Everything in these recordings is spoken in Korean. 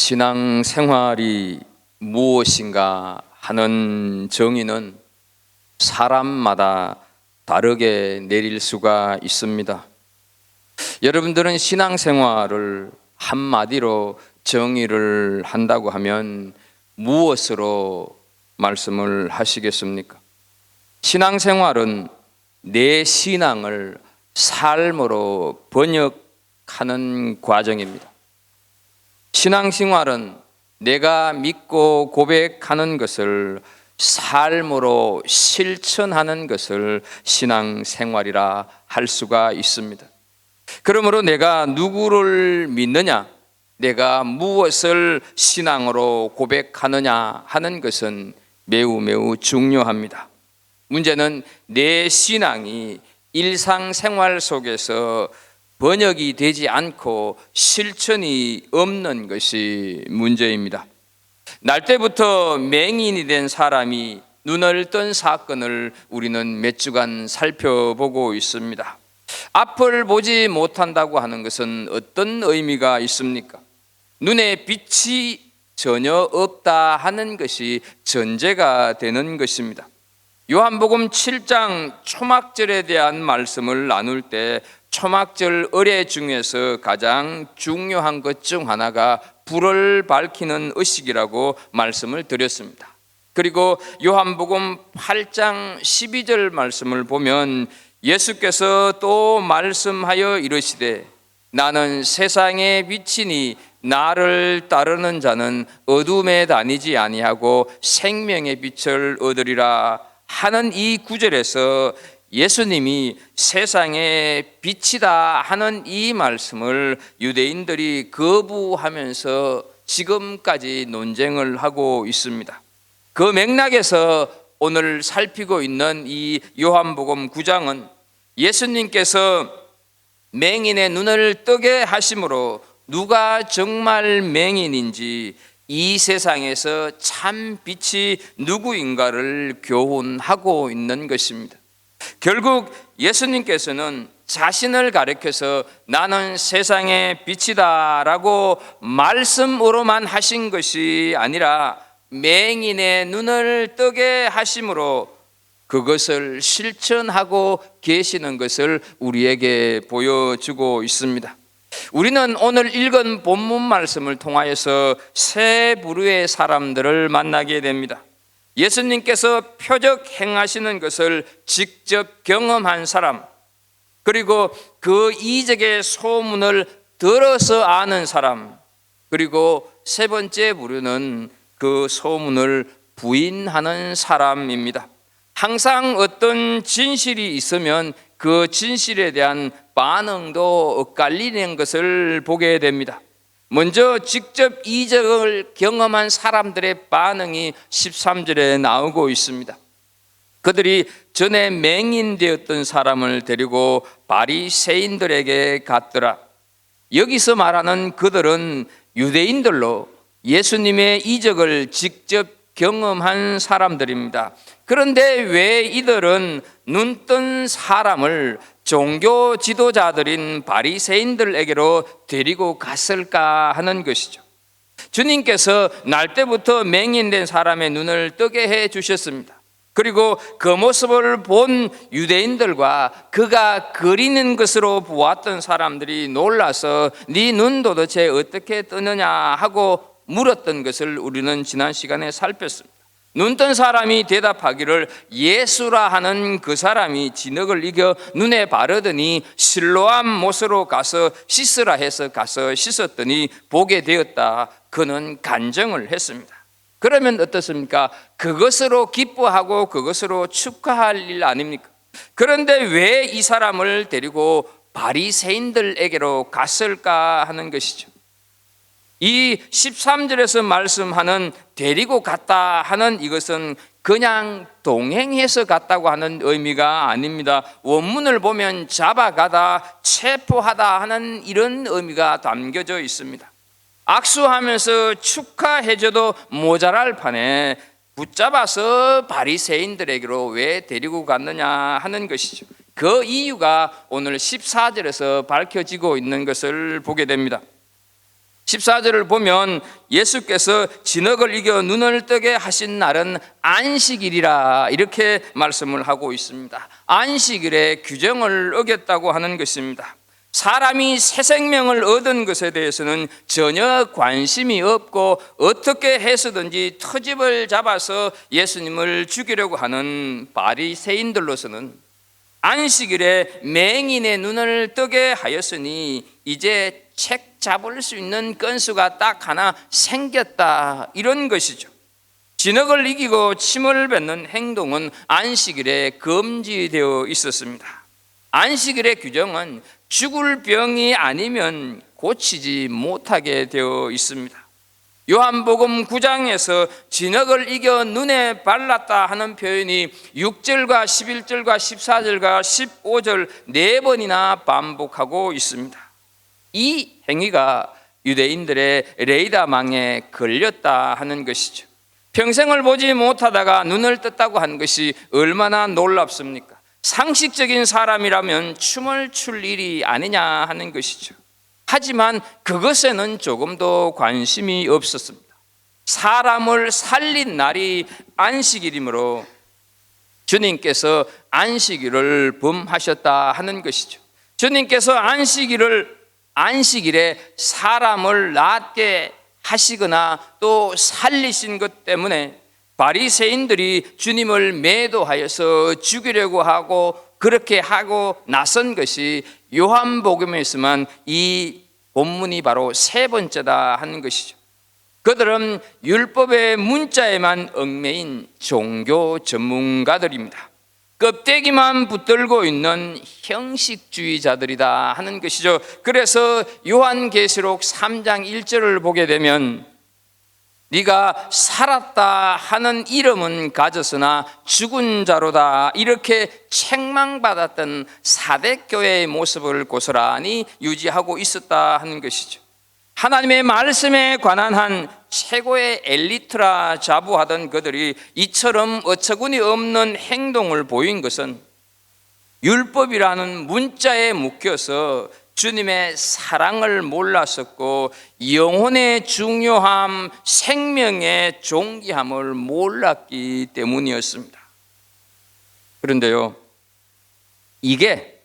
신앙생활이 무엇인가 하는 정의는 사람마다 다르게 내릴 수가 있습니다. 여러분들은 신앙생활을 한마디로 정의를 한다고 하면 무엇으로 말씀을 하시겠습니까? 신앙생활은 내 신앙을 삶으로 번역하는 과정입니다. 신앙생활은 내가 믿고 고백하는 것을 삶으로 실천하는 것을 신앙생활이라 할 수가 있습니다. 그러므로 내가 누구를 믿느냐, 내가 무엇을 신앙으로 고백하느냐 하는 것은 매우 중요합니다. 문제는 내 신앙이 일상생활 속에서 번역이 되지 않고 실천이 없는 것이 문제입니다. 날 때부터 맹인이 된 사람이 눈을 뜬 사건을 우리는 몇 주간 살펴보고 있습니다. 앞을 보지 못한다고 하는 것은 어떤 의미가 있습니까? 눈에 빛이 전혀 없다 하는 것이 전제가 되는 것입니다. 요한복음 7장 초막절에 대한 말씀을 나눌 때 초막절 의례 중에서 가장 중요한 것 중 하나가 불을 밝히는 의식이라고 말씀을 드렸습니다. 그리고 요한복음 8장 12절 말씀을 보면 예수께서 또 말씀하여 이르시되 나는 세상의 빛이니 나를 따르는 자는 어둠에 다니지 아니하고 생명의 빛을 얻으리라 하는 이 구절에서 예수님이 세상의 빛이다 하는 이 말씀을 유대인들이 거부하면서 지금까지 논쟁을 하고 있습니다. 그 맥락에서 오늘 살피고 있는 이 요한복음 9장은 예수님께서 맹인의 눈을 뜨게 하심으로 누가 정말 맹인인지 이 세상에서 참 빛이 누구인가를 교훈하고 있는 것입니다. 결국 예수님께서는 자신을 가리켜서 나는 세상의 빛이다 라고 말씀으로만 하신 것이 아니라 맹인의 눈을 뜨게 하심으로 그것을 실천하고 계시는 것을 우리에게 보여주고 있습니다. 우리는 오늘 읽은 본문 말씀을 통하여서 세 부류의 사람들을 만나게 됩니다. 예수님께서 표적 행하시는 것을 직접 경험한 사람, 그리고 그 이적의 소문을 들어서 아는 사람, 그리고 세 번째 부류는 그 소문을 부인하는 사람입니다. 항상 어떤 진실이 있으면 그 진실에 대한 반응도 엇갈리는 것을 보게 됩니다. 먼저 직접 이적을 경험한 사람들의 반응이 13절에 나오고 있습니다. 그들이 전에 맹인되었던 사람을 데리고 바리새인들에게 갔더라. 여기서 말하는 그들은 유대인들로 예수님의 이적을 직접 경험한 사람들입니다. 그런데 왜 이들은 눈뜬 사람을 종교 지도자들인 바리새인들에게로 데리고 갔을까 하는 것이죠. 주님께서 날 때부터 맹인된 사람의 눈을 뜨게 해 주셨습니다. 그리고 그 모습을 본 유대인들과 그가 그리는 것으로 보았던 사람들이 놀라서 네 눈 도대체 어떻게 뜨느냐 하고 물었던 것을 우리는 지난 시간에 살폈습니다. 눈뜬 사람이 대답하기를 예수라 하는 그 사람이 진흙을 이겨 눈에 바르더니 실로암 못으로 가서 씻으라 해서 가서 씻었더니 보게 되었다. 그는 간증을 했습니다. 그러면 어떻습니까? 그것으로 기뻐하고 그것으로 축하할 일 아닙니까? 그런데 왜 이 사람을 데리고 바리새인들에게로 갔을까 하는 것이죠. 이 13절에서 말씀하는 데리고 갔다 하는 이것은 그냥 동행해서 갔다고 하는 의미가 아닙니다. 원문을 보면 잡아가다, 체포하다 하는 이런 의미가 담겨져 있습니다. 악수하면서 축하해줘도 모자랄 판에 붙잡아서 바리새인들에게로 왜 데리고 갔느냐 하는 것이죠. 그 이유가 오늘 14절에서 밝혀지고 있는 것을 보게 됩니다. 14절을 보면 예수께서 진흙을 이겨 눈을 뜨게 하신 날은 안식일이라 이렇게 말씀을 하고 있습니다. 안식일의 규정을 어겼다고 하는 것입니다. 사람이 새 생명을 얻은 것에 대해서는 전혀 관심이 없고 어떻게 해서든지 터집을 잡아서 예수님을 죽이려고 하는 바리새인들로서는 안식일에 맹인의 눈을 뜨게 하였으니 이제 책 잡을 수 있는 건수가 딱 하나 생겼다, 이런 것이죠. 진흙을 이기고 침을 뱉는 행동은 안식일에 금지되어 있었습니다. 안식일의 규정은 죽을 병이 아니면 고치지 못하게 되어 있습니다. 요한복음 9장에서 진흙을 이겨 눈에 발랐다 하는 표현이 6절과 11절과 14절과 15절 4번이나 반복하고 있습니다. 이 행위가 유대인들의 레이다망에 걸렸다 하는 것이죠. 평생을 보지 못하다가 눈을 떴다고 하는 것이 얼마나 놀랍습니까? 상식적인 사람이라면 춤을 출 일이 아니냐 하는 것이죠. 하지만 그것에는 조금도 관심이 없었습니다. 사람을 살린 날이 안식일이므로 주님께서 안식일을 범하셨다 하는 것이죠. 주님께서 안식일에 사람을 낫게 하시거나 또 살리신 것 때문에 바리새인들이 주님을 매도하여서 죽이려고 하고 그렇게 하고 나선 것이 요한복음에서만 이 본문이 바로 3번째다 하는 것이죠. 그들은 율법의 문자에만 얽매인 종교 전문가들입니다. 껍데기만 붙들고 있는 형식주의자들이다 하는 것이죠. 그래서 요한계시록 3장 1절을 보게 되면 네가 살았다 하는 이름은 가졌으나 죽은 자로다, 이렇게 책망받았던 사대교회의 모습을 고스란히 유지하고 있었다 하는 것이죠. 하나님의 말씀에 관한 한 최고의 엘리트라 자부하던 그들이 이처럼 어처구니 없는 행동을 보인 것은 율법이라는 문자에 묶여서 주님의 사랑을 몰랐었고 영혼의 중요함, 생명의 존귀함을 몰랐기 때문이었습니다. 그런데요, 이게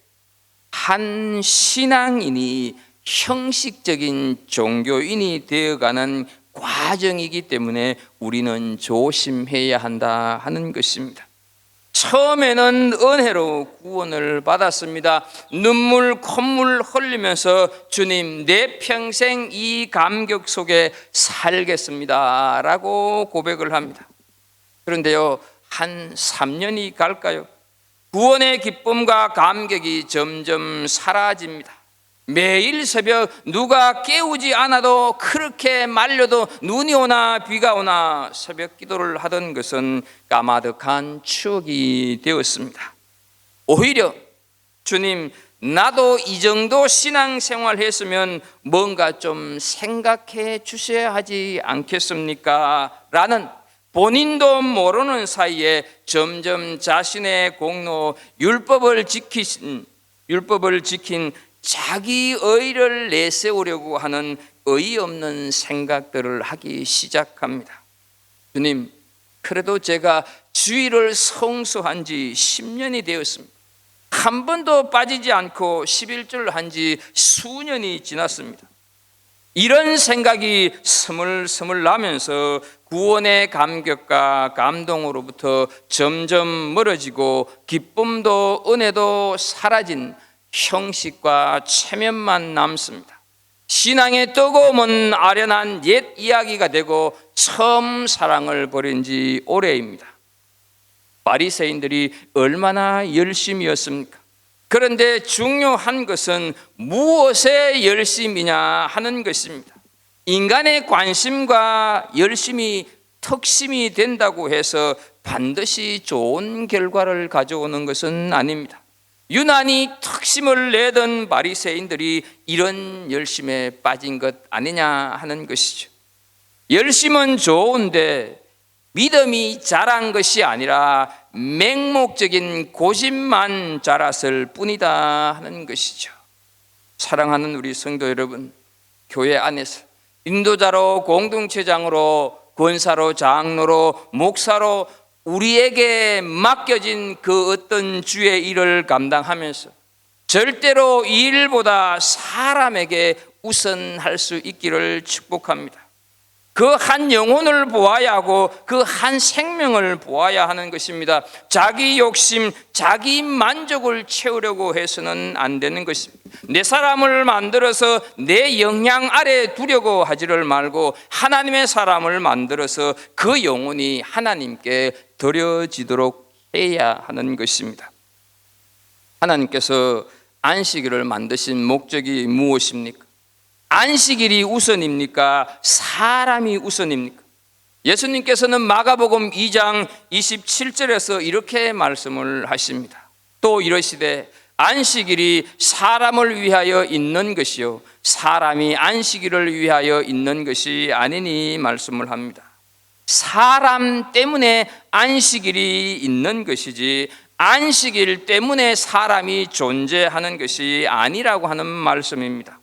한 신앙인이 형식적인 종교인이 되어가는 과정이기 때문에 우리는 조심해야 한다 하는 것입니다. 처음에는 은혜로 구원을 받았습니다. 눈물 콧물 흘리면서 주님, 내 평생 이 감격 속에 살겠습니다 라고 고백을 합니다. 그런데요, 한 3년이 갈까요? 구원의 기쁨과 감격이 점점 사라집니다. 매일 새벽 누가 깨우지 않아도 그렇게 말려도 눈이 오나 비가 오나 새벽 기도를 하던 것은 까마득한 추억이 되었습니다. 오히려 주님, 나도 이 정도 신앙생활 했으면 뭔가 좀 생각해 주셔야 하지 않겠습니까? 라는 본인도 모르는 사이에 점점 자신의 공로, 율법을 지킨 자기 의를 내세우려고 하는 의없는 생각들을 하기 시작합니다. 주님, 그래도 제가 주일을 성수한 지 10년이 되었습니다. 한 번도 빠지지 않고 11조를 한 지 수년이 지났습니다. 이런 생각이 스물스물 나면서 구원의 감격과 감동으로부터 점점 멀어지고 기쁨도 은혜도 사라진 형식과 체면만 남습니다. 신앙의 뜨거움은 아련한 옛 이야기가 되고 처음 사랑을 버린 지 오래입니다. 바리새인들이 얼마나 열심이었습니까? 그런데 중요한 것은 무엇에 열심이냐 하는 것입니다. 인간의 관심과 열심이 턱심이 된다고 해서 반드시 좋은 결과를 가져오는 것은 아닙니다. 유난히 턱심을 내던 바리새인들이 이런 열심에 빠진 것 아니냐 하는 것이죠. 열심은 좋은데 믿음이 자란 것이 아니라 맹목적인 고집만 자랐을 뿐이다 하는 것이죠. 사랑하는 우리 성도 여러분, 교회 안에서 인도자로, 공동체장으로, 권사로, 장로로, 목사로 우리에게 맡겨진 그 어떤 주의 일을 감당하면서 절대로 이 일보다 사람에게 우선할 수 있기를 축복합니다. 그 한 영혼을 보아야 하고 그 한 생명을 보아야 하는 것입니다. 자기 욕심, 자기 만족을 채우려고 해서는 안 되는 것입니다. 내 사람을 만들어서 내 영향 아래 두려고 하지를 말고 하나님의 사람을 만들어서 그 영혼이 하나님께 드려지도록 해야 하는 것입니다. 하나님께서 안식일을 만드신 목적이 무엇입니까? 안식일이 우선입니까? 사람이 우선입니까? 예수님께서는 마가복음 2장 27절에서 이렇게 말씀을 하십니다. 또 이러시되 안식일이 사람을 위하여 있는 것이요 사람이 안식일을 위하여 있는 것이 아니니 말씀을 합니다. 사람 때문에 안식일이 있는 것이지 안식일 때문에 사람이 존재하는 것이 아니라고 하는 말씀입니다.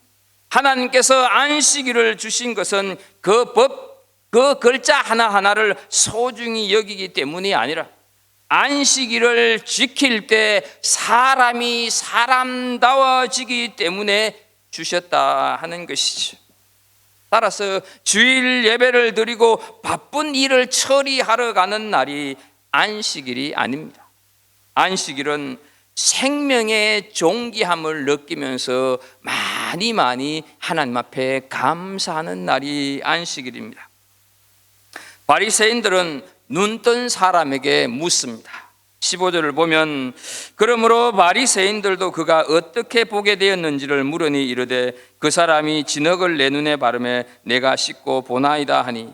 하나님께서 안식일을 주신 것은 그 법, 그 글자 하나하나를 소중히 여기기 때문이 아니라 안식일을 지킬 때 사람이 사람다워지기 때문에 주셨다 하는 것이죠. 따라서 주일 예배를 드리고 바쁜 일을 처리하러 가는 날이 안식일이 아닙니다. 안식일은 생명의 존귀함을 느끼면서 많이 하나님 앞에 감사하는 날이 안식일입니다. 바리새인들은 눈뜬 사람에게 묻습니다. 15절을 보면 그러므로 바리새인들도 그가 어떻게 보게 되었는지를 물으니 이르되 그 사람이 진흙을 내 눈에 바르매 내가 씻고 보나이다 하니,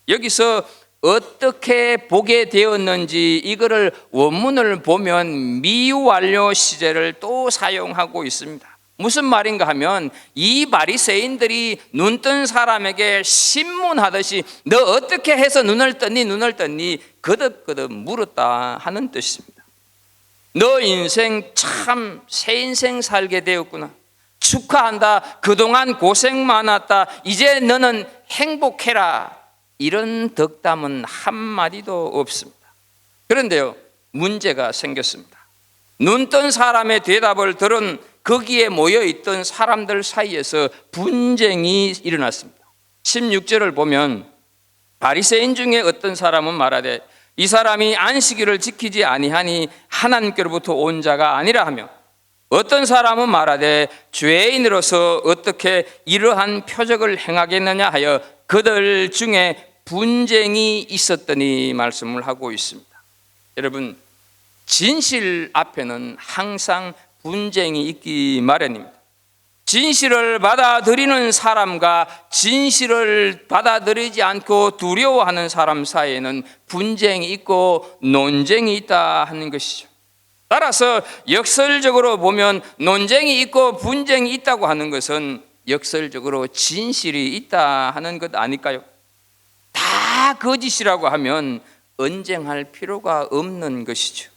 여기서 어떻게 보게 되었는지 이거를 원문을 보면 미완료 시제를 또 사용하고 있습니다. 무슨 말인가 하면 이 바리새인들이 눈뜬 사람에게 신문하듯이 너 어떻게 해서 눈을 떴니 거듭거듭 물었다 하는 뜻입니다. 너 인생 참 새 인생 살게 되었구나, 축하한다, 그동안 고생 많았다, 이제 너는 행복해라, 이런 덕담은 한마디도 없습니다. 그런데요, 문제가 생겼습니다. 눈뜬 사람의 대답을 들은 거기에 모여있던 사람들 사이에서 분쟁이 일어났습니다. 16절을 보면 바리새인 중에 어떤 사람은 말하되 이 사람이 안식일을 지키지 아니하니 하나님께로부터 온 자가 아니라 하며, 어떤 사람은 말하되 죄인으로서 어떻게 이러한 표적을 행하겠느냐 하여 그들 중에 분쟁이 있었더니 말씀을 하고 있습니다. 여러분, 진실 앞에는 항상 분쟁이 있기 마련입니다. 진실을 받아들이는 사람과 진실을 받아들이지 않고 두려워하는 사람 사이에는 분쟁이 있고 논쟁이 있다 하는 것이죠. 따라서 역설적으로 보면 논쟁이 있고 분쟁이 있다고 하는 것은 역설적으로 진실이 있다 하는 것 아닐까요? 다 거짓이라고 하면 언쟁할 필요가 없는 것이죠.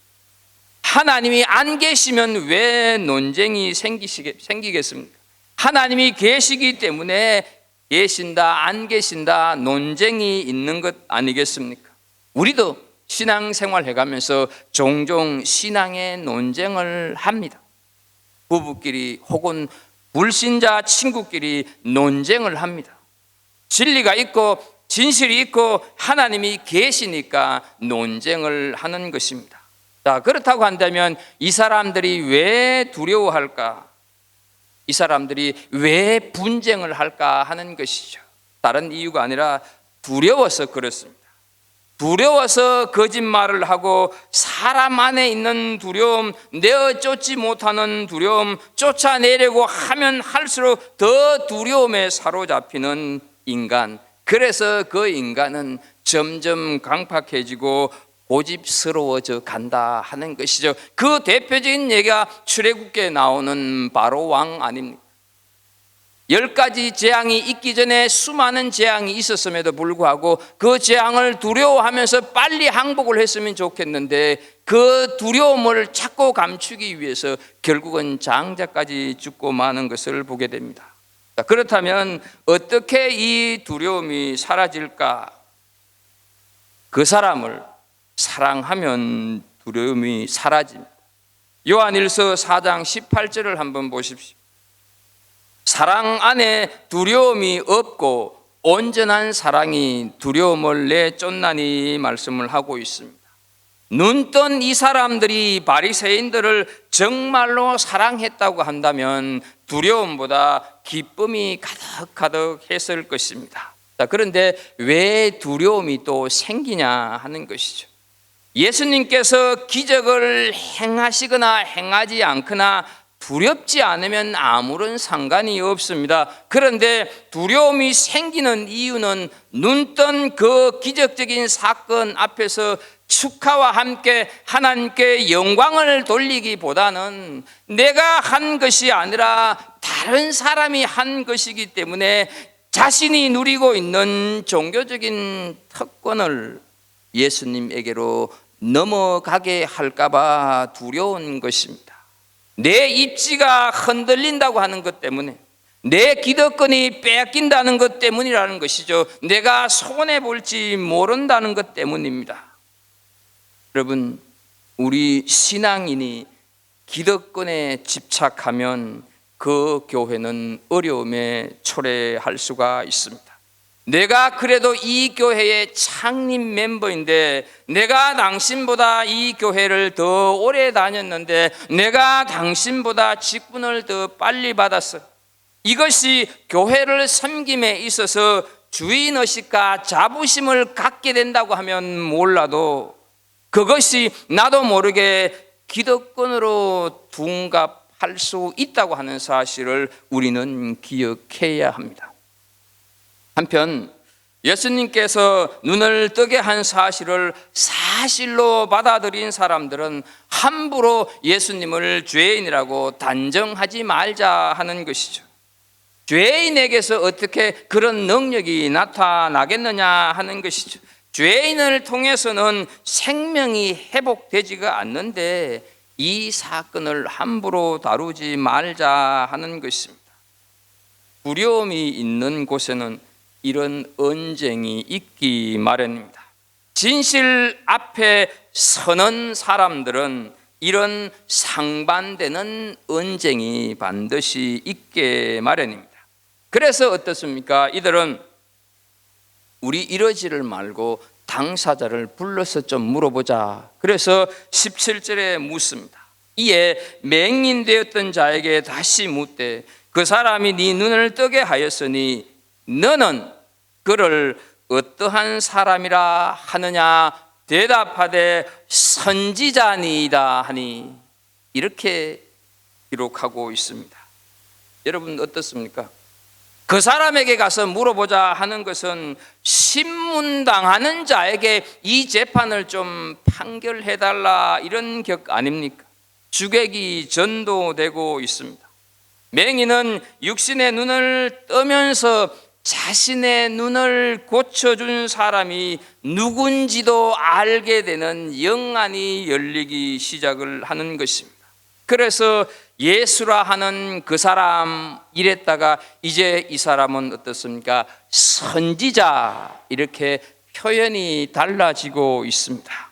하나님이 안 계시면 왜 논쟁이 생기겠습니까? 하나님이 계시기 때문에 계신다 안 계신다 논쟁이 있는 것 아니겠습니까? 우리도 신앙생활 해가면서 종종 신앙의 논쟁을 합니다. 부부끼리 혹은 불신자 친구끼리 논쟁을 합니다. 진리가 있고 진실이 있고 하나님이 계시니까 논쟁을 하는 것입니다. 자, 그렇다고 한다면 이 사람들이 왜 두려워할까? 이 사람들이 왜 분쟁을 할까 하는 것이죠. 다른 이유가 아니라 두려워서 그렇습니다. 두려워서 거짓말을 하고 사람 안에 있는 두려움, 내어 쫓지 못하는 두려움, 쫓아내려고 하면 할수록 더 두려움에 사로잡히는 인간, 그래서 그 인간은 점점 강팍해지고 고집스러워져 간다 하는 것이죠. 그 대표적인 예가 출애굽기에 나오는 바로 왕 아닙니까? 10가지 재앙이 있기 전에 수많은 재앙이 있었음에도 불구하고 그 재앙을 두려워하면서 빨리 항복을 했으면 좋겠는데 그 두려움을 자꾸 감추기 위해서 결국은 장자까지 죽고 마는 것을 보게 됩니다. 그렇다면 어떻게 이 두려움이 사라질까? 그 사람을 사랑하면 두려움이 사라집니다. 요한일서 4장 18절을 한번 보십시오. 사랑 안에 두려움이 없고 온전한 사랑이 두려움을 내쫓나니 말씀을 하고 있습니다. 눈뜬 이 사람들이 바리새인들을 정말로 사랑했다고 한다면 두려움보다 기쁨이 가득가득했을 것입니다. 그런데 왜 두려움이 또 생기냐 하는 것이죠. 예수님께서 기적을 행하시거나 행하지 않거나 두렵지 않으면 아무런 상관이 없습니다. 그런데 두려움이 생기는 이유는 눈뜬 그 기적적인 사건 앞에서 축하와 함께 하나님께 영광을 돌리기보다는 내가 한 것이 아니라 다른 사람이 한 것이기 때문에 자신이 누리고 있는 종교적인 특권을 예수님에게로 넘어가게 할까봐 두려운 것입니다. 내 입지가 흔들린다고 하는 것 때문에, 내 기득권이 뺏긴다는 것 때문이라는 것이죠. 내가 손해볼지 모른다는 것 때문입니다. 여러분, 우리 신앙인이 기득권에 집착하면 그 교회는 어려움에 초래할 수가 있습니다. 내가 그래도 이 교회의 창립 멤버인데, 내가 당신보다 이 교회를 더 오래 다녔는데, 내가 당신보다 직분을 더 빨리 받았어. 이것이 교회를 섬김에 있어서 주인의식과 자부심을 갖게 된다고 하면 몰라도 그것이 나도 모르게 기득권으로 둔갑할 수 있다고 하는 사실을 우리는 기억해야 합니다. 한편 예수님께서 눈을 뜨게 한 사실을 사실로 받아들인 사람들은 함부로 예수님을 죄인이라고 단정하지 말자 하는 것이죠. 죄인에게서 어떻게 그런 능력이 나타나겠느냐 하는 것이죠. 죄인을 통해서는 생명이 회복되지가 않는데 이 사건을 함부로 다루지 말자 하는 것입니다. 두려움이 있는 곳에는 이런 언쟁이 있기 마련입니다. 진실 앞에 서는 사람들은 이런 상반되는 언쟁이 반드시 있게 마련입니다. 그래서 어떻습니까? 이들은 우리 이러지를 말고 당사자를 불러서 좀 물어보자. 그래서 17절에 묻습니다. 이에 맹인되었던 자에게 다시 묻되 그 사람이 네 눈을 뜨게 하였으니 너는 그를 어떠한 사람이라 하느냐? 대답하되 선지자니이다 하니 이렇게 기록하고 있습니다. 여러분 어떻습니까? 그 사람에게 가서 물어보자 하는 것은 신문당하는 자에게 이 재판을 좀 판결해달라 이런 격 아닙니까? 주객이 전도되고 있습니다. 맹인은 육신의 눈을 뜨면서 자신의 눈을 고쳐준 사람이 누군지도 알게 되는 영안이 열리기 시작을 하는 것입니다. 그래서 예수라 하는 그 사람 이랬다가 이제 이 사람은 어떻습니까? 선지자 이렇게 표현이 달라지고 있습니다.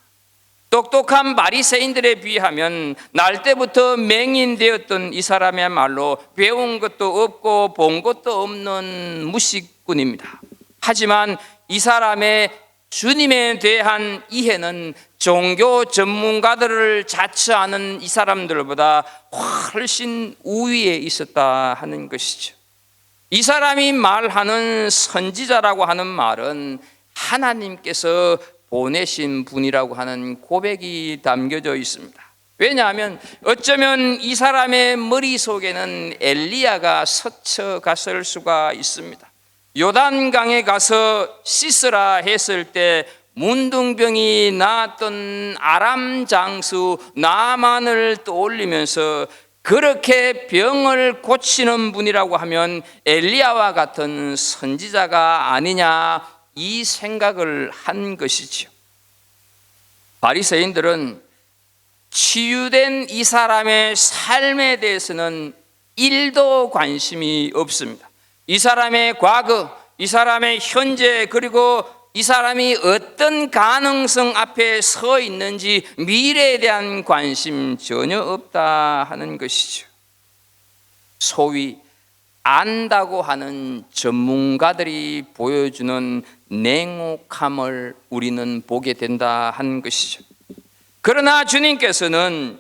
똑똑한 바리새인들에 비하면 날 때부터 맹인되었던 이 사람이야말로 배운 것도 없고 본 것도 없는 무식꾼입니다. 하지만 이 사람의 주님에 대한 이해는 종교 전문가들을 자처하는 이 사람들보다 훨씬 우위에 있었다 하는 것이죠. 이 사람이 말하는 선지자라고 하는 말은 하나님께서 보내신 분이라고 하는 고백이 담겨져 있습니다. 왜냐하면 어쩌면 이 사람의 머릿속에는 엘리야가 스쳐갔을 수가 있습니다. 요단강에 가서 씻으라 했을 때 문둥병이 나았던 아람 장수 나만을 떠올리면서 그렇게 병을 고치는 분이라고 하면 엘리야와 같은 선지자가 아니냐 이 생각을 한 것이죠. 바리새인들은 치유된 이 사람의 삶에 대해서는 1도 관심이 없습니다. 이 사람의 과거, 이 사람의 현재, 그리고 이 사람이 어떤 가능성 앞에 서 있는지 미래에 대한 관심 전혀 없다 하는 것이죠. 소위 안다고 하는 전문가들이 보여주는 냉혹함을 우리는 보게 된다 하는 것이죠. 그러나 주님께서는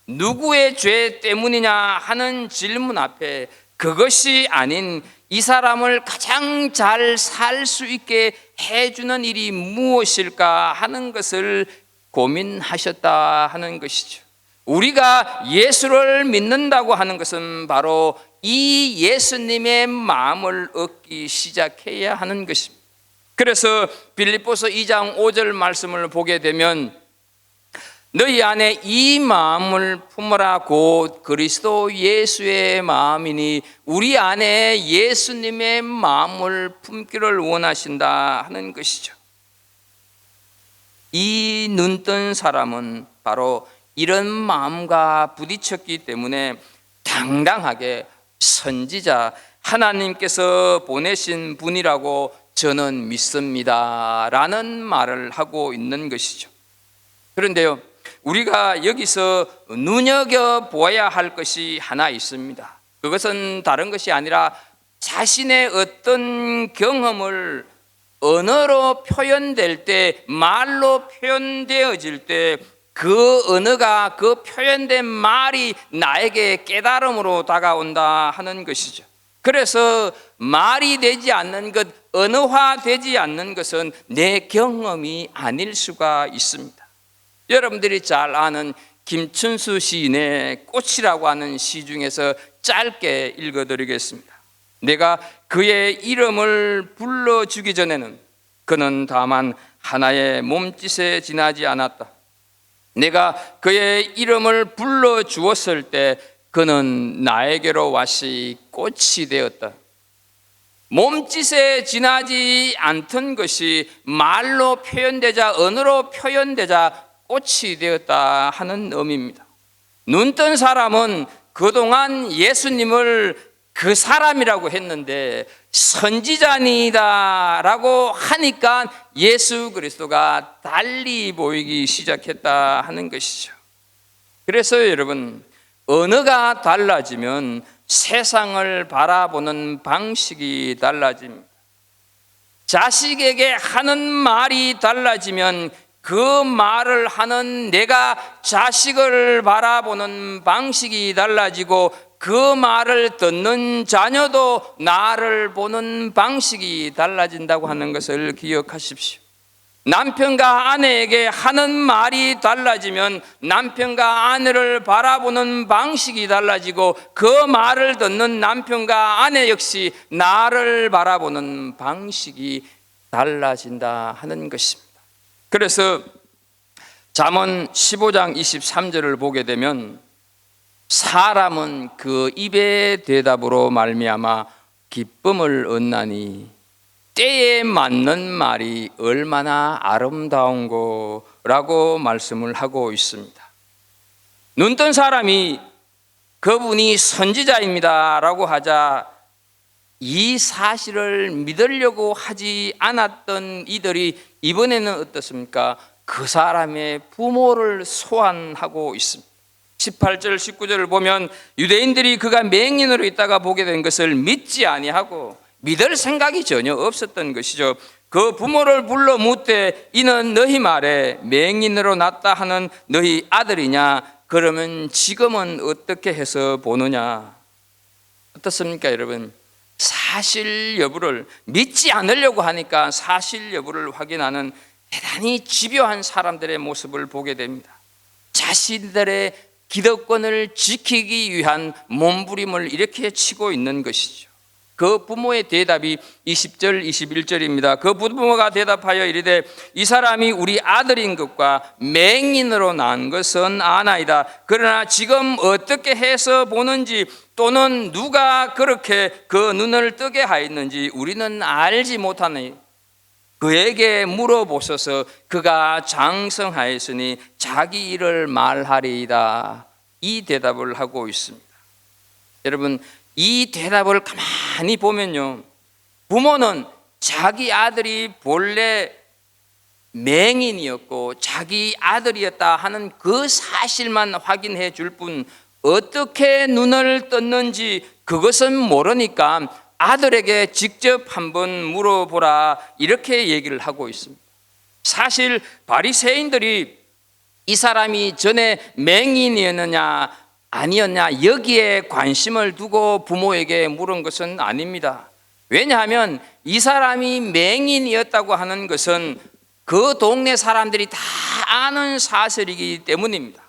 누구의 죄 때문이냐 하는 질문 앞에 그것이 아닌 이 사람을 가장 잘 살 수 있게 해주는 일이 무엇일까 하는 것을 고민하셨다 하는 것이죠. 우리가 예수를 믿는다고 하는 것은 바로 이 예수님의 마음을 얻기 시작해야 하는 것입니다. 그래서 빌립보서 2장 5절 말씀을 보게 되면 너희 안에 이 마음을 품으라 곧 그리스도 예수의 마음이니 우리 안에 예수님의 마음을 품기를 원하신다 하는 것이죠. 이 눈뜬 사람은 바로 이런 마음과 부딪혔기 때문에 당당하게 선지자 하나님께서 보내신 분이라고 저는 믿습니다 라는 말을 하고 있는 것이죠. 그런데요, 우리가 여기서 눈여겨보아야 할 것이 하나 있습니다. 그것은 다른 것이 아니라 자신의 어떤 경험을 언어로 표현될 때, 말로 표현되어질 때 그 언어가, 그 표현된 말이 나에게 깨달음으로 다가온다 하는 것이죠. 그래서 말이 되지 않는 것, 언어화되지 않는 것은 내 경험이 아닐 수가 있습니다. 여러분들이 잘 아는 김춘수 시인의 꽃이라고 하는 시 중에서 짧게 읽어드리겠습니다. 내가 그의 이름을 불러주기 전에는 그는 다만 하나의 몸짓에 지나지 않았다. 내가 그의 이름을 불러주었을 때 그는 나에게로 와시 꽃이 되었다. 몸짓에 지나지 않던 것이 말로 표현되자, 언어로 표현되자 꽃이 되었다 하는 의미입니다. 눈뜬 사람은 그동안 예수님을 그 사람이라고 했는데 선지자니다 라고 하니까 예수 그리스도가 달리 보이기 시작했다 하는 것이죠. 그래서 여러분, 언어가 달라지면 세상을 바라보는 방식이 달라집니다. 자식에게 하는 말이 달라지면 그 말을 하는 내가 자식을 바라보는 방식이 달라지고 그 말을 듣는 자녀도 나를 보는 방식이 달라진다고 하는 것을 기억하십시오. 남편과 아내에게 하는 말이 달라지면 남편과 아내를 바라보는 방식이 달라지고 그 말을 듣는 남편과 아내 역시 나를 바라보는 방식이 달라진다 하는 것입니다. 그래서 잠언 15장 23절을 보게 되면 사람은 그 입의 대답으로 말미암아 기쁨을 얻나니 때에 맞는 말이 얼마나 아름다운고 라고 말씀을 하고 있습니다. 눈뜬 사람이 그분이 선지자입니다 라고 하자 이 사실을 믿으려고 하지 않았던 이들이 이번에는 어떻습니까? 그 사람의 부모를 소환하고 있습니다. 18절 19절을 보면 유대인들이 그가 맹인으로 있다가 보게 된 것을 믿지 아니하고 믿을 생각이 전혀 없었던 것이죠. 그 부모를 불러 묻되 이는 너희 말에 맹인으로 났다 하는 너희 아들이냐? 그러면 지금은 어떻게 해서 보느냐? 어떻습니까 여러분? 사실 여부를 믿지 않으려고 하니까 사실 여부를 확인하는 대단히 집요한 사람들의 모습을 보게 됩니다. 자신들의 기득권을 지키기 위한 몸부림을 이렇게 치고 있는 것이죠. 그 부모의 대답이 20절 21절입니다. 그 부모가 대답하여 이르되 이 사람이 우리 아들인 것과 맹인으로 난 것은 아나이다. 그러나 지금 어떻게 해서 보는지 또는 누가 그렇게 그 눈을 뜨게 하였는지 우리는 알지 못하니 그에게 물어보소서. 그가 장성하였으니 자기 일을 말하리이다. 이 대답을 하고 있습니다. 여러분, 이 대답을 가만히 보면요, 부모는 자기 아들이 본래 맹인이었고 자기 아들이었다 하는 그 사실만 확인해 줄 뿐 어떻게 눈을 떴는지 그것은 모르니까 아들에게 직접 한번 물어보라, 이렇게 얘기를 하고 있습니다. 사실 바리새인들이 이 사람이 전에 맹인이었느냐 아니었냐 여기에 관심을 두고 부모에게 물은 것은 아닙니다. 왜냐하면 이 사람이 맹인이었다고 하는 것은 그 동네 사람들이 다 아는 사실이기 때문입니다.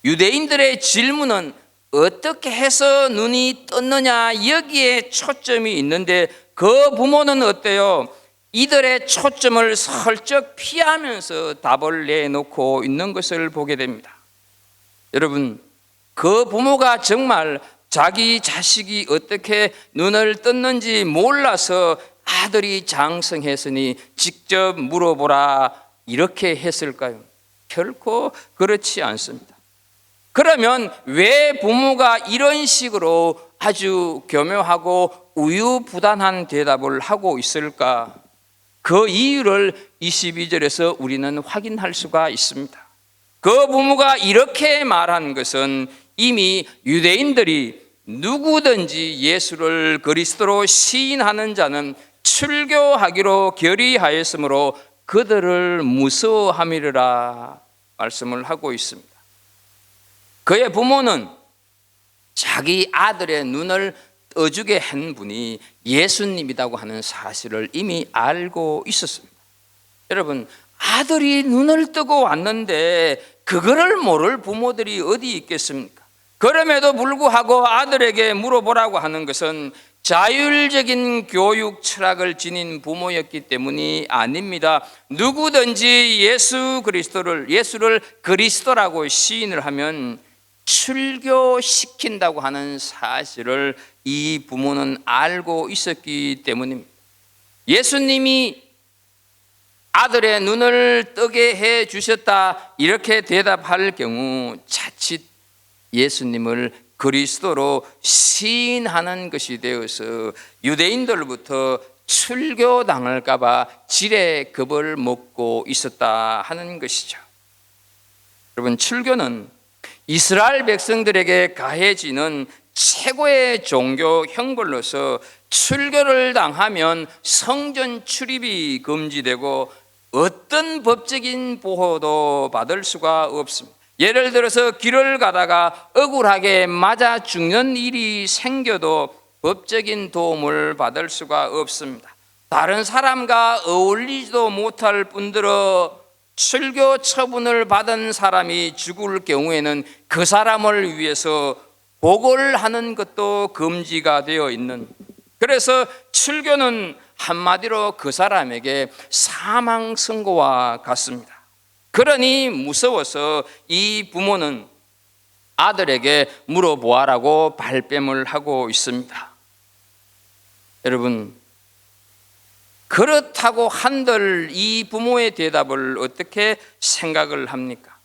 유대인들의 질문은 어떻게 해서 눈이 떴느냐 여기에 초점이 있는데 그 부모는 어때요? 이들의 초점을 슬쩍 피하면서 답을 내놓고 있는 것을 보게 됩니다. 여러분, 그 부모가 정말 자기 자식이 어떻게 눈을 떴는지 몰라서 아들이 장성했으니 직접 물어보라 이렇게 했을까요? 결코 그렇지 않습니다. 그러면 왜 부모가 이런 식으로 아주 교묘하고 우유부단한 대답을 하고 있을까? 그 이유를 22절에서 우리는 확인할 수가 있습니다. 그 부모가 이렇게 말한 것은 이미 유대인들이 누구든지 예수를 그리스도로 시인하는 자는 출교하기로 결의하였으므로 그들을 무서워함이라 말씀을 하고 있습니다. 그의 부모는 자기 아들의 눈을 떠주게 한 분이 예수님이라고 하는 사실을 이미 알고 있었습니다. 여러분, 아들이 눈을 뜨고 왔는데 그거를 모를 부모들이 어디 있겠습니까? 그럼에도 불구하고 아들에게 물어보라고 하는 것은 자율적인 교육 철학을 지닌 부모였기 때문이 아닙니다. 누구든지 예수를 그리스도라고 시인을 하면 출교시킨다고 하는 사실을 이 부모는 알고 있었기 때문입니다. 예수님이 아들의 눈을 뜨게 해 주셨다 이렇게 대답할 경우 자칫 예수님을 그리스도로 시인하는 것이 되어서 유대인들로부터 출교당할까 봐 지레 겁을 먹고 있었다 하는 것이죠. 여러분, 출교는 이스라엘 백성들에게 가해지는 최고의 종교 형벌로서 출교를 당하면 성전 출입이 금지되고 어떤 법적인 보호도 받을 수가 없습니다. 예를 들어서 길을 가다가 억울하게 맞아 죽는 일이 생겨도 법적인 도움을 받을 수가 없습니다. 다른 사람과 어울리지도 못할 뿐더러 출교 처분을 받은 사람이 죽을 경우에는 그 사람을 위해서 복을 하는 것도 금지가 되어 있는, 그래서 출교는 한마디로 그 사람에게 사망 선고와 같습니다. 그러니 무서워서 이 부모는 아들에게 물어보아라고 발뺌을 하고 있습니다. 여러분, 그렇다고 한들 이 부모의 대답을 어떻게 생각을 합니까?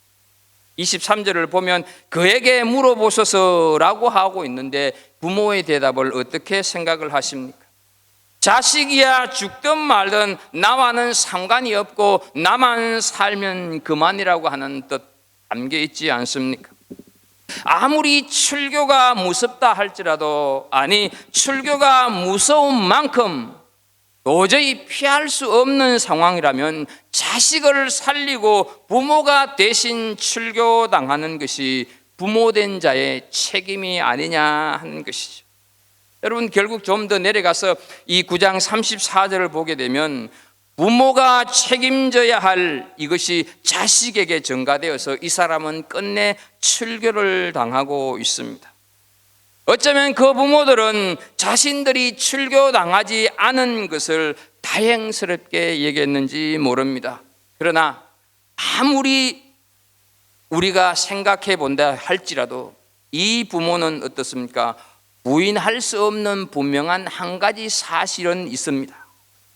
23절을 보면 그에게 물어보소서라고 하고 있는데 부모의 대답을 어떻게 생각을 하십니까? 자식이야 죽든 말든 나와는 상관이 없고 나만 살면 그만이라고 하는 뜻 담겨 있지 않습니까? 아무리 출교가 무섭다 할지라도, 아니 출교가 무서운 만큼 도저히 피할 수 없는 상황이라면 자식을 살리고 부모가 대신 출교당하는 것이 부모된 자의 책임이 아니냐 하는 것이죠. 여러분, 결국 좀 더 내려가서 이 9장 34절을 보게 되면 부모가 책임져야 할 이것이 자식에게 전가되어서 이 사람은 끝내 출교를 당하고 있습니다. 어쩌면 그 부모들은 자신들이 출교당하지 않은 것을 다행스럽게 여겼는지 모릅니다. 그러나 아무리 우리가 생각해 본다 할지라도 이 부모는 어떻습니까? 부인할 수 없는 분명한 한 가지 사실은 있습니다.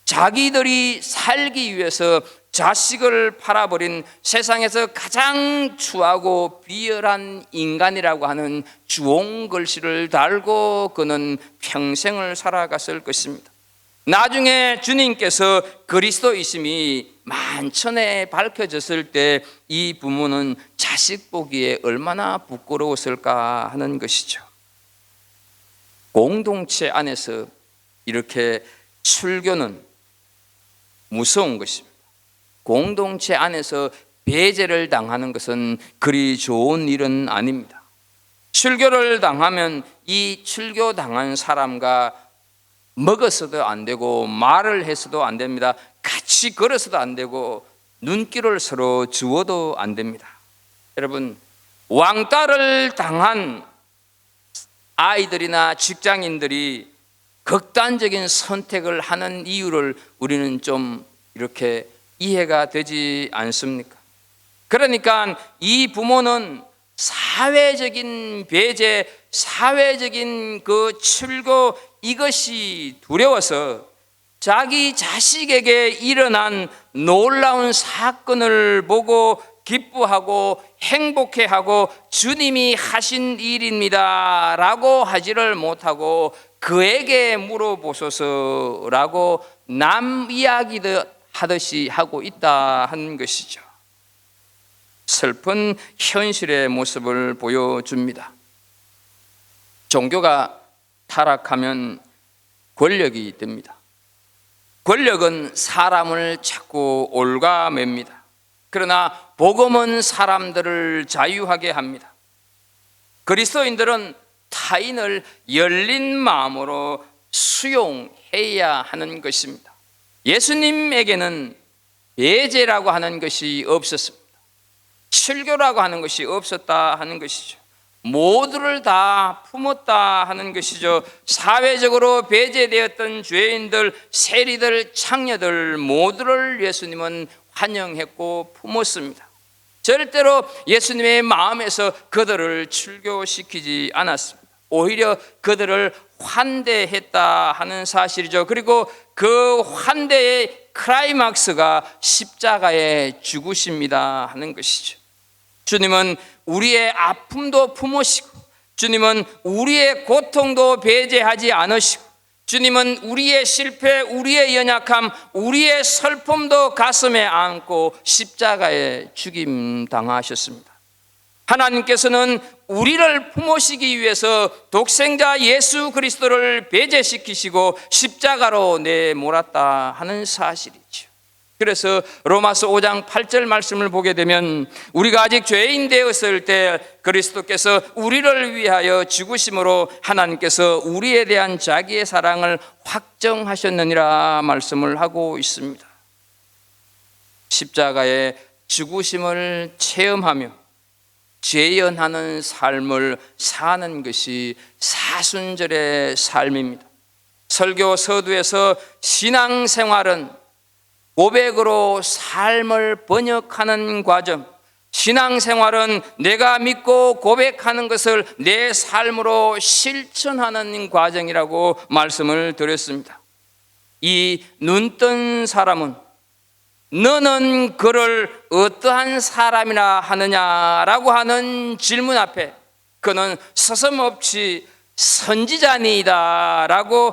자기들이 살기 위해서 자식을 팔아버린 세상에서 가장 추하고 비열한 인간이라고 하는 주홍 글씨를 달고 그는 평생을 살아갔을 것입니다. 나중에 주님께서 그리스도이심이 만천에 밝혀졌을 때 이 부모는 자식 보기에 얼마나 부끄러웠을까 하는 것이죠. 공동체 안에서 이렇게 출교는 무서운 것입니다. 공동체 안에서 배제를 당하는 것은 그리 좋은 일은 아닙니다. 출교를 당하면 이 출교당한 사람과 먹어서도 안 되고 말을 해서도 안 됩니다. 같이 걸어서도 안 되고 눈길을 서로 주어도 안 됩니다. 여러분, 왕따를 당한 아이들이나 직장인들이 극단적인 선택을 하는 이유를 우리는 좀 이렇게 이해가 되지 않습니까? 그러니까 이 부모는 사회적인 배제, 사회적인 그 출교, 이것이 두려워서 자기 자식에게 일어난 놀라운 사건을 보고 기뻐하고 행복해하고 주님이 하신 일입니다 라고 하지를 못하고 그에게 물어보소서라고 남 이야기도 하듯이 하고 있다 하는 것이죠. 슬픈 현실의 모습을 보여줍니다. 종교가 타락하면 권력이 됩니다. 권력은 사람을 자꾸 올가맵니다. 그러나 복음은 사람들을 자유하게 합니다. 그리스도인들은 타인을 열린 마음으로 수용해야 하는 것입니다. 예수님에게는 배제라고 하는 것이 없었습니다. 출교라고 하는 것이 없었다 하는 것이죠. 모두를 다 품었다 하는 것이죠. 사회적으로 배제되었던 죄인들, 세리들, 창녀들 모두를 예수님은 환영했고 품었습니다. 절대로 예수님의 마음에서 그들을 출교시키지 않았습니다. 오히려 그들을 환대했다 하는 사실이죠. 그리고 그 환대의 클라이막스가 십자가의 죽으심이다 하는 것이죠. 주님은 우리의 아픔도 품으시고, 주님은 우리의 고통도 배제하지 않으시고, 주님은 우리의 실패, 우리의 연약함, 우리의 슬픔도 가슴에 안고 십자가에 죽임 당하셨습니다. 하나님께서는 우리를 품으시기 위해서 독생자 예수 그리스도를 배제시키시고 십자가로 내몰았다 하는 사실이죠. 그래서 로마서 5장 8절 말씀을 보게 되면 우리가 아직 죄인 되었을 때 그리스도께서 우리를 위하여 죽으심으로 하나님께서 우리에 대한 자기의 사랑을 확정하셨느니라 말씀을 하고 있습니다. 십자가의 죽으심을 체험하며 재현하는 삶을 사는 것이 사순절의 삶입니다. 설교 서두에서 신앙생활은 고백으로 삶을 번역하는 과정, 신앙생활은 내가 믿고 고백하는 것을 내 삶으로 실천하는 과정이라고 말씀을 드렸습니다. 이 눈뜬 사람은 너는 그를 어떠한 사람이라 하느냐라고 하는 질문 앞에 그는 서슴없이 선지자니이다 라고